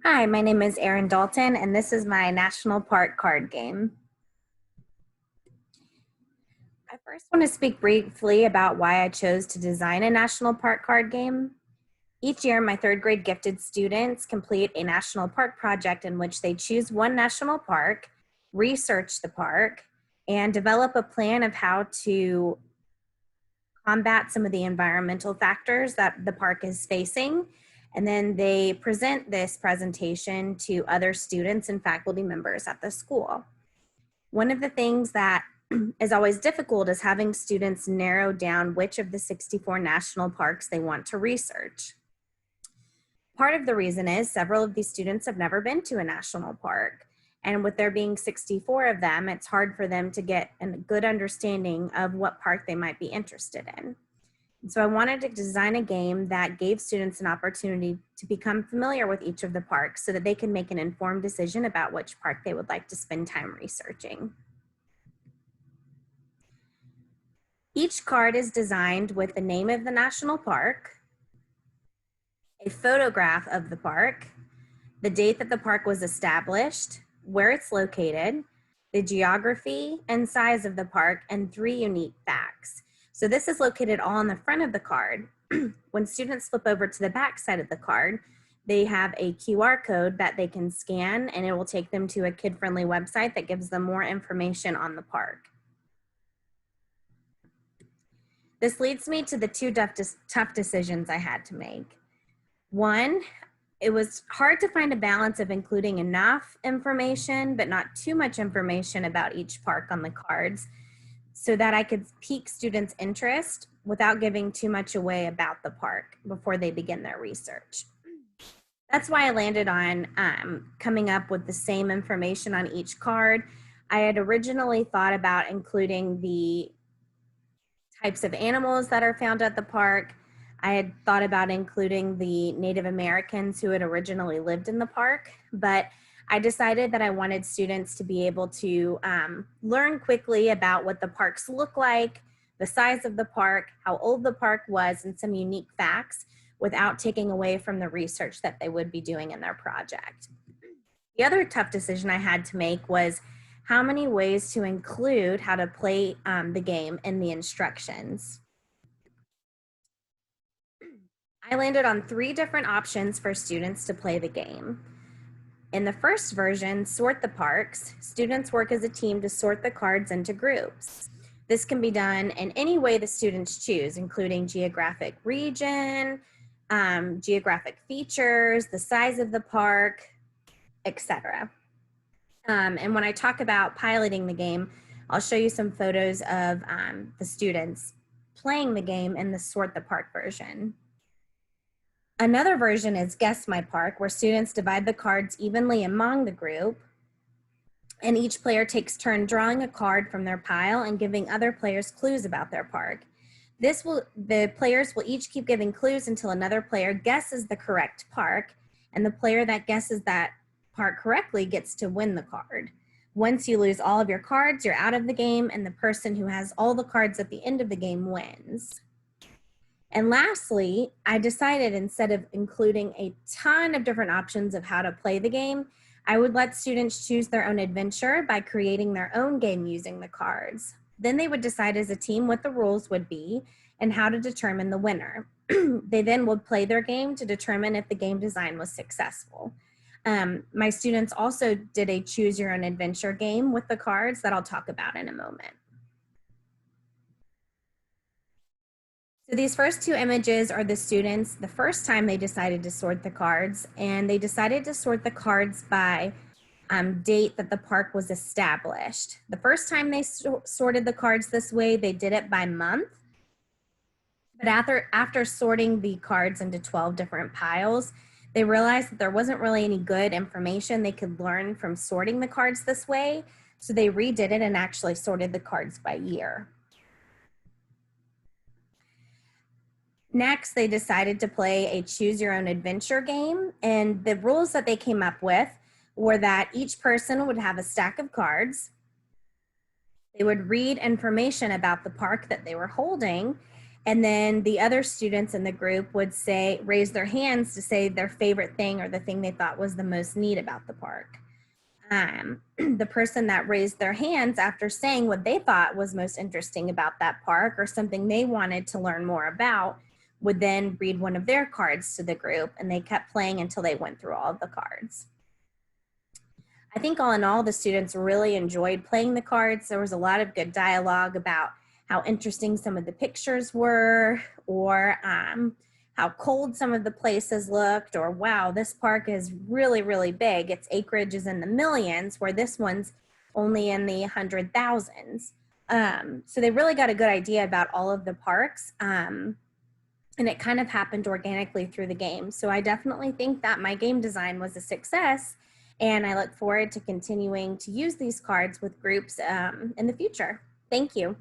Hi, my name is Erin Dalton, and this is my National Park card game. I first want to speak briefly about why I chose to design a National Park card game. Each year, my third grade gifted students complete a National Park project in which they choose one national park, research the park, and develop a plan of how to combat some of the environmental factors that the park is facing. And then they present this presentation to other students and faculty members at the school. One of the things that is always difficult is having students narrow down which of the 64 national parks they want to research. Part of the reason is several of these students have never been to a national park. And with there being 64 of them, it's hard for them to get a good understanding of what park they might be interested in. And so I wanted to design a game that gave students an opportunity to become familiar with each of the parks so that they can make an informed decision about which park they would like to spend time researching. Each card is designed with the name of the national park, a photograph of the park, the date that the park was established, where it's located, the geography and size of the park, and 3 unique facts. So this is located all on the front of the card. When students flip over to the back side of the card, they have a QR code that they can scan, and it will take them to a kid-friendly website that gives them more information on the park. This leads me to the two tough decisions I had to make. One, it was hard to find a balance of including enough information, but not too much information about each park on the cards so that I could pique students' interest without giving too much away about the park before they begin their research. That's why I landed on coming up with the same information on each card. I had originally thought about including the types of animals that are found at the park. I had thought about including the Native Americans who had originally lived in the park, but I decided that I wanted students to be able to learn quickly about what the parks look like, the size of the park, how old the park was, and some unique facts without taking away from the research that they would be doing in their project. The other tough decision I had to make was how many ways to include how to play the game in the instructions. I landed on 3 different options for students to play the game. In the first version, Sort the Parks, students work as a team to sort the cards into groups. This can be done in any way the students choose, including geographic region, geographic features, the size of the park, etc. And when I talk about piloting the game, I'll show you some photos of the students playing the game in the Sort the Park version. Another version is Guess My Park, where students divide the cards evenly among the group, and each player takes turn drawing a card from their pile and giving other players clues about their park. The players will each keep giving clues until another player guesses the correct park, and the player that guesses that park correctly gets to win the card. Once you lose all of your cards, you're out of the game, and the person who has all the cards at the end of the game wins. And lastly, I decided instead of including a ton of different options of how to play the game, I would let students choose their own adventure by creating their own game using the cards. Then they would decide as a team what the rules would be and how to determine the winner. They then would play their game to determine if the game design was successful. My students also did a choose your own adventure game with the cards that I'll talk about in a moment. So these first 2 images are the students the first time they decided to sort the cards, and they decided to sort the cards by date that the park was established. The first time they sorted the cards this way, they did it by month. But after sorting the cards into 12 different piles, they realized that there wasn't really any good information they could learn from sorting the cards this way, so they redid it and actually sorted the cards by year. Next, they decided to play a choose your own adventure game, and the rules that they came up with were that each person would have a stack of cards. They would read information about the park that they were holding, And then the other students in the group would say, raise their hands to say their favorite thing or the thing they thought was the most neat about the park. The person that raised their hands after saying what they thought was most interesting about that park or something they wanted to learn more about would then read one of their cards to the group, and they kept playing until they went through all of the cards. I think all in all, the students really enjoyed playing the cards. There was a lot of good dialogue about how interesting some of the pictures were, or how cold some of the places looked, or wow, this park is really, really big. Its acreage is in the millions, where this one's only in the 100,000s. So they really got a good idea about all of the parks. And it kind of happened organically through the game. So I definitely think that my game design was a success. And I look forward to continuing to use these cards with groups in the future. Thank you.